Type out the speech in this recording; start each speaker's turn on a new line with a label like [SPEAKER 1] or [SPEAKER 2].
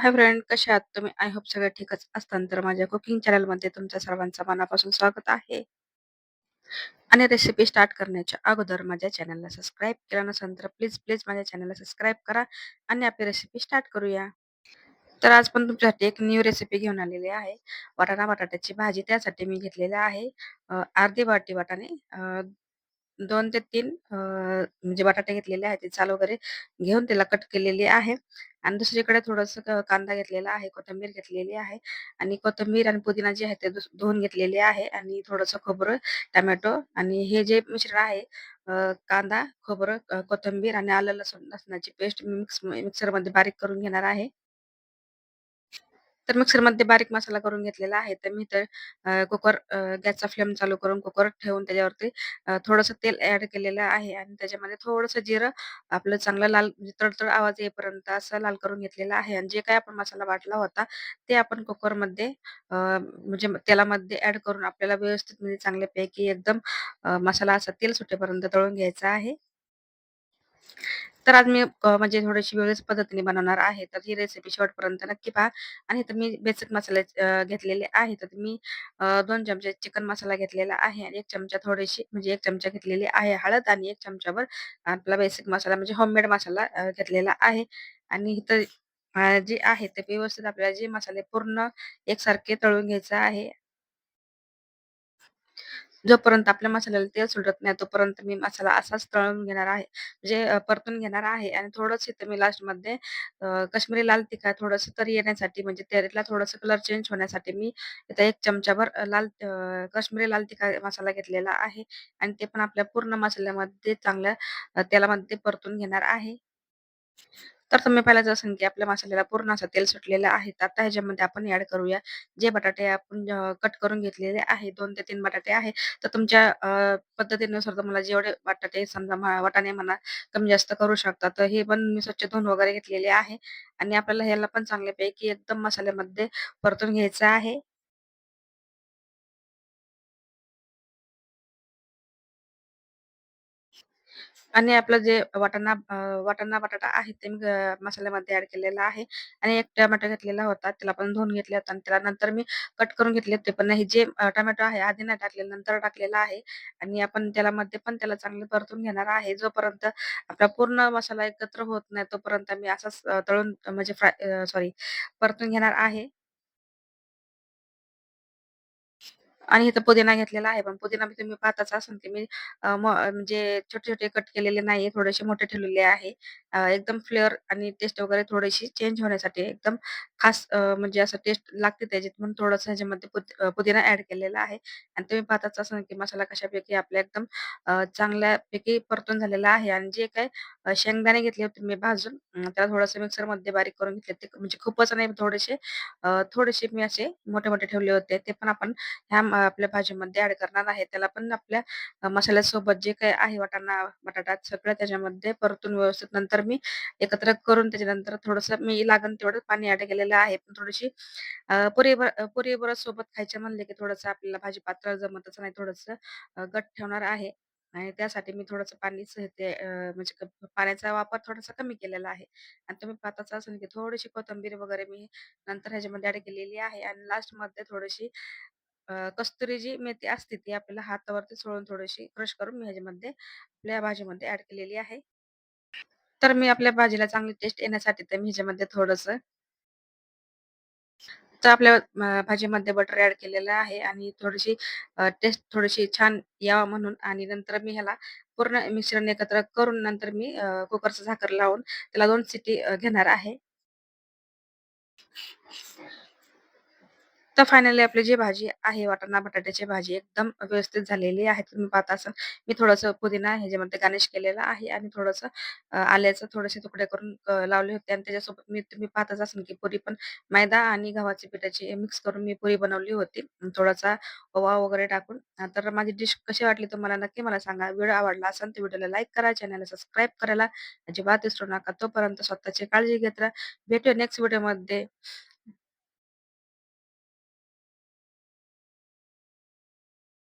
[SPEAKER 1] Hi friend, कसे आहात तुम्ही? आय होप सगळे ठीकच असताल. तर माझ्या कुकिंग चॅनलमध्ये तुमच्या सर्वांचं मनापासून स्वागत आहे. आणि रेसिपी स्टार्ट करण्याच्या अगोदर माझ्या चॅनलला सबस्क्राईब केलं नसेल तर प्लीज प्लीज माझ्या चॅनलला सबस्क्राईब करा आणि आपली रेसिपी स्टार्ट करूया. तर आज पण तुमच्यासाठी एक न्यू रेसिपी घेऊन आलेली आहे. वाटाणा बटाट्याची भाजी. त्यासाठी मी घेतलेले आहे अर्धी वाटी वाटाणे, 2 ते 3 म्हणजे बटाटे घेतलेले आहेत. ते साल वगैरे घेऊन त्याला कट केलेली आहे आणि दुसरीकडे थोडंसं कांदा घेतलेला आहे, कोथिंबीर घेतलेली आहे आणि कोथिंबीर आणि पुदिना जे आहे ते धुवून घेतलेले आहे आणि थोडंसं खोबरं, टोमॅटो आणि हे जे मिश्रण आहे, कांदा, खोबरं, कोथिंबीर आणि आलं लसणाची पेस्ट मी मिक्सरमध्ये बारीक करून घेणार आहे. तर मिक्सरमध्ये बारीक मसाला करून घेतलेला आहे. तर मी तर कुकर, गॅसचा फ्लेम चालू करून कुकर ठेवून त्याच्यावरती थोडंसं तेल ॲड केलेलं आहे आणि त्याच्यामध्ये थोडंसं जिरं आपलं चांगलं लाल म्हणजे तडतड आवाज येईपर्यंत असं लाल करून घेतलेलं आहे आणि जे काही आपण मसाला वाटला होता ते आपण कुकरमध्ये म्हणजे तेलामध्ये ॲड करून आपल्याला व्यवस्थित म्हणजे चांगल्यापैकी एकदम मसाला असा तेल सुटेपर्यंत तळून घ्यायचा आहे. तर आज मी म्हणजे थोडीशी वेगळ्याच पद्धतीने बनवणार आहे. तर ही रेसिपी शेवटपर्यंत नक्की पहा. आणि इथं मी बेसिक मसाले घेतलेले आहे. तर मी 2 चमचे चिकन मसाला घेतलेला आहे आणि 1 चमचा थोडीशी म्हणजे 1 चमचा घेतलेली आहे हळद आणि 1 चमचाभर आपला बेसिक मसाला म्हणजे होममेड मसाला घेतलेला आहे. आणि इथं जे आहे ते व्यवस्थित आपल्याला जे मसाले पूर्ण एकसारखे तळून घ्यायचं आहे. जोपर्यंत आपल्या मसाल्याला तेल सुटत नाही तोपर्यंत मी मसाला असाच तळून घेणार आहे. म्हणजे परतून घेणार आहे आणि थोडंसं इथं मी लास्टमध्ये काश्मीरी लाल तिखट थोडंसं तरी येण्यासाठी म्हणजे त्याला थोडंसं कलर चेंज होण्यासाठी मी इथं 1 चमचाभर काश्मीरी लाल तिखट मसाला घेतलेला आहे आणि ते पण आपल्या पूर्ण मसाल्यामध्ये चांगल्या तेलामध्ये परतून घेणार आहे. तर तुम्ही पाहिलं असेल की आपल्या मसाल्याला पूर्ण असं तेल सुटलेलं आहे. तर आता ह्याच्यामध्ये आपण ॲड करूया जे बटाटे आपण कट करून घेतलेले आहे. 2 ते 3 बटाटे आहे. तर तुमच्या पद्धतीनुसार तुम्हाला जेवढे बटाटे समजा वाटाणे म्हणा कमी जास्त करू शकता. तर हे पण मी स्वच्छ धुवून वगैरे घेतलेले आहे आणि आपल्याला ह्याला पण चांगल्यापैकी एकदम मसाल्यामध्ये परतून घ्यायचं आहे. आणि आपलं जे वाटाणा बटाटा आहे ते मी मसाल्यामध्ये ॲड केलेला आहे आणि 1 टोमॅटो घेतलेला होता. त्याला पण धुवून घेतले होते आणि त्याला नंतर मी कट करून घेतले होते. पण हे जे टोमॅटो आहे आधी नाही टाकलेलं, नंतर टाकलेला आहे आणि आपण त्यामध्ये पण त्याला चांगलं परतून घेणार आहे. जोपर्यंत आपला पूर्ण मसाला एकत्र होत नाही तोपर्यंत मी असाच तळून म्हणजे सॉरी परतून घेणार आहे. आणि इथं पुदिना घेतलेला आहे. पण पुदिना बी तुम्ही पाहताच असाल, की मी म्हणजे छोटे-छोटे कट केलेले नाहीये, थोडेसे मोठे ठेवलेले आहे. एकदम फ्लेवर आणि टेस्ट वगैरे थोडीशी चेंज होण्यासाठी एकदम खास म्हणजे असं टेस्ट लागते त्याच्यात म्हणून थोडंसं ह्याच्यामध्ये पुदिना ॲड केलेला आहे. आणि तुम्ही पाहताच असाल, की मसाला कशापैकी आपला एकदम चांगल्यापैकी परतून झालेला आहे. आणि जे काही शेंगदाणे घेतले होते मी भाजून, त्याला थोडंसं मिक्सरमध्ये बारीक करून घेतले. ते म्हणजे खूपच नाही, थोडेसे मी असे मोठे-मोठे ठेवले होते. ते पण आपण ह्या आपल्या भाजीमध्ये ॲड करणार आहे. त्याला पण आपल्या मसाल्यासोबत जे काही आहे वाटाणा, बटाटा सगळं त्याच्यामध्ये परतून व्यवस्थित नंतर मी एकत्र करून त्याच्यानंतर थोडंसं मी लागेल तेवढं पाणी ॲड केलेलं आहे. पण थोडीशी पुरी बरोबर सोबत खायचे म्हणले, की थोडंसं आपल्याला भाजी पातळ जमतच नाही. थोडंसं घट्ट ठेवणार आहे आणि त्यासाठी मी थोडंसं पाणीच ते म्हणजे पाण्याचा वापर थोडासा कमी केलेला आहे. आणि तुम्ही पाहताच असाल, की थोडीशी कोथिंबीर वगैरे मी नंतर ह्याच्यामध्ये ॲड केलेली आहे आणि लास्टमध्ये थोडीशी कस्तुरी जी मेथी असते ती आपल्याला हातावरती चोळून थोडीशी क्रश करून मी ह्याच्यामध्ये आपल्या भाजीमध्ये ॲड केलेली आहे. तर मी आपल्या भाजीला चांगली टेस्ट येण्यासाठी तर मी ह्याच्यामध्ये तर आपल्या भाजीमध्ये बटर ॲड केलेलं आहे आणि थोडीशी टेस्ट थोडीशी छान यावं म्हणून आणि नंतर मी ह्याला पूर्ण मिश्रण एकत्र करून नंतर मी कुकरचं झाकण लावून त्याला 2 शिटी घेणार आहे. तर फायनली आपली जी भाजी आहे, वाटाणा बटाट्याची भाजी एकदम व्यवस्थित झालेली आहे. तुम्ही पाहत असाल, मी थोडंसं पुदिना ह्याच्यामध्ये गार्निश केलेलं आहे आणि थोडंसं आल्याचे थोडेसे तुकडे करून लावले होते आणि त्याच्यासोबत मी तुम्ही पाहतच असाल, की पुरी पण मैदा आणि गव्हाच्या पिठाची मिक्स करून मी पुरी बनवली होती. थोडासा ओवा वगैरे टाकून. तर माझी डिश कशी वाटली तुम्हाला नक्की मला सांगा. व्हिडिओ आवडला असेल तर व्हिडिओला लाईक करा, चॅनलला सबस्क्राईब करायला अजिबात विसरू नका. तोपर्यंत स्वतःची काळजी घेत राहा. भेटूया नेक्स्ट व्हिडिओमध्ये.